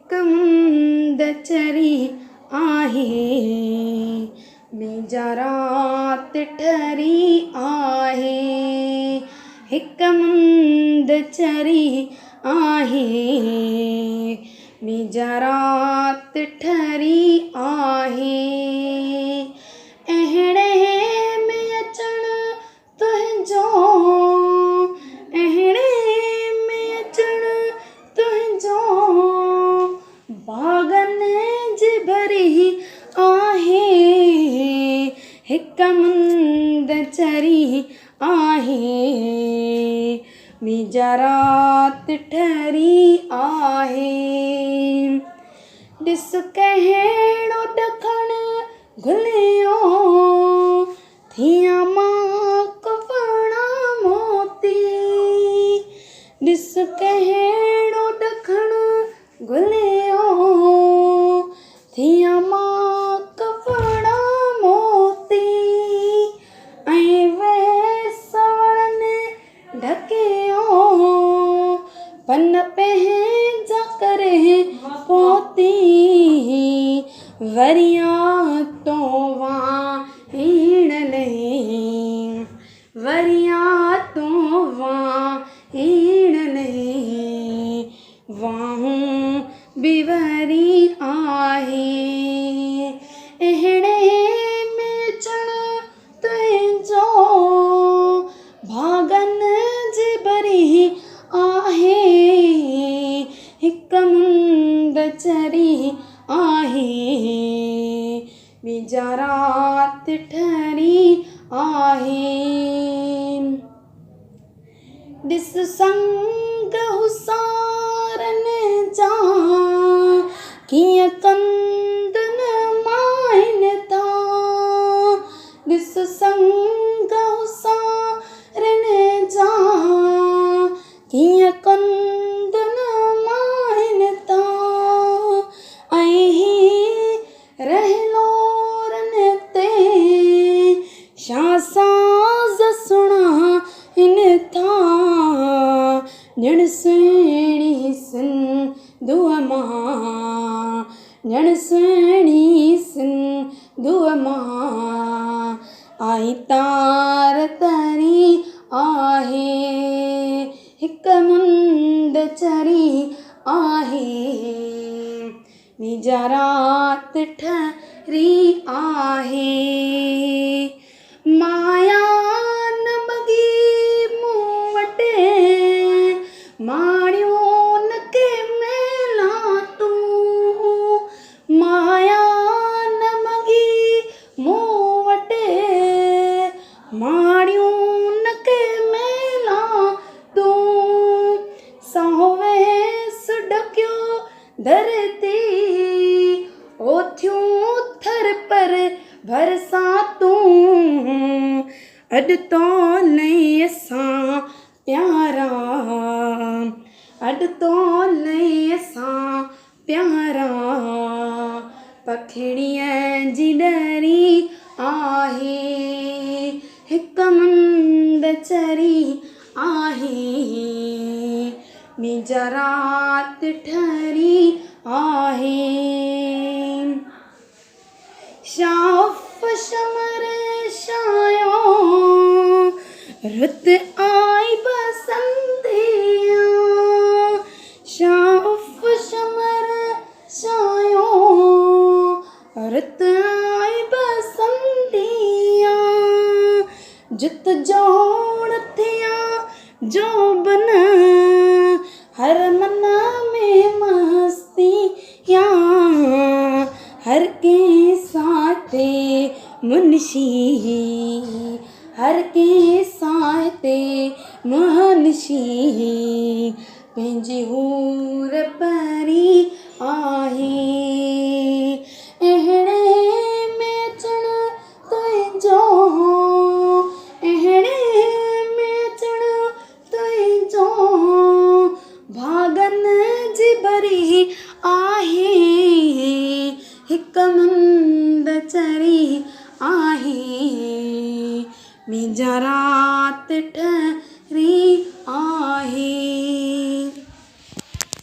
हिक मुंद चरी आहे, मुंहिंजा रात ठरी आहे। हिक मुंद चरी आहे, मुंहिंजा रात ठरी आहे। अहिड़े में अचण तुंहिंजो, अहिड़े में अचण तुंहिंजो, बाग़नि जी भरी आहे। हिक मुंद चरी आहे, मुंहिंजा रात ठरी आहे। ॾिस कहिड़ो ॾखण घुलियो, थियां मां कफणा मोती। ॾिस कहिड़ो ॾखण घुलियो, थियां मां कफणा मोती। ऐं वेसवणनि ढकियो, पन पंहिंजा करे पोती। वरिया तो वाहीण नहीं, वरिया तो वाहीण नहीं, वाहूं बि वरी आहे। अहिड़े में अचण तुंहिंजो, भागनि जी भरी आहे। हिक मुंद चरी आहे, मुंहिंजा रात ठरी आहे। ॾिस संग हुसारनि जा, कीअं कंदनि माइनि था। ॾिस संग हुसारनि जा, कीअं कंदनि माइनि था। ऐं रहलोरनि ते छा साज़ सुणाइनि था। ॼण सुहिणी सिंधूअ मां, ॼण सुहिणी सिंधूअ मां, आई तार तरी आहे। हिक मुंद चरी आहे, मुंहिंजा रात ठरी आहे। माया न बगी मूं वटि, माणियो न के मेला तूं। माया न बगी मूं वटि, माणियो न के मेला तूं। सावे सुडकियो धरती, ओथियूं थर पर भरसा तूं। अॾ तो लई असां प्यारा, अॾ तो लई असां प्यारा, पखिड़ीअ जी डरी आहे। हिक मुंद चरी आहे, मुंहिंजा रात ठरी आहे। शाफ शमर शायो, रुत आई बसंतिया। शाफ शमर शायो, रुत आई बसंतिया। जुत जोड़ थिया जो बन, हर मन में मस्तियाँ। हर के साथे मुंशी, हर के साथे मुंशी, पंहिंजी हूर परी आहे। अहिड़े में अचण तुंहिंजो, अहिड़े में अचण तुंहिंजो, भागनि जी भरी आहे। हिक मुंद चरी आहे, मुंहिंजा रात ठरी आहे।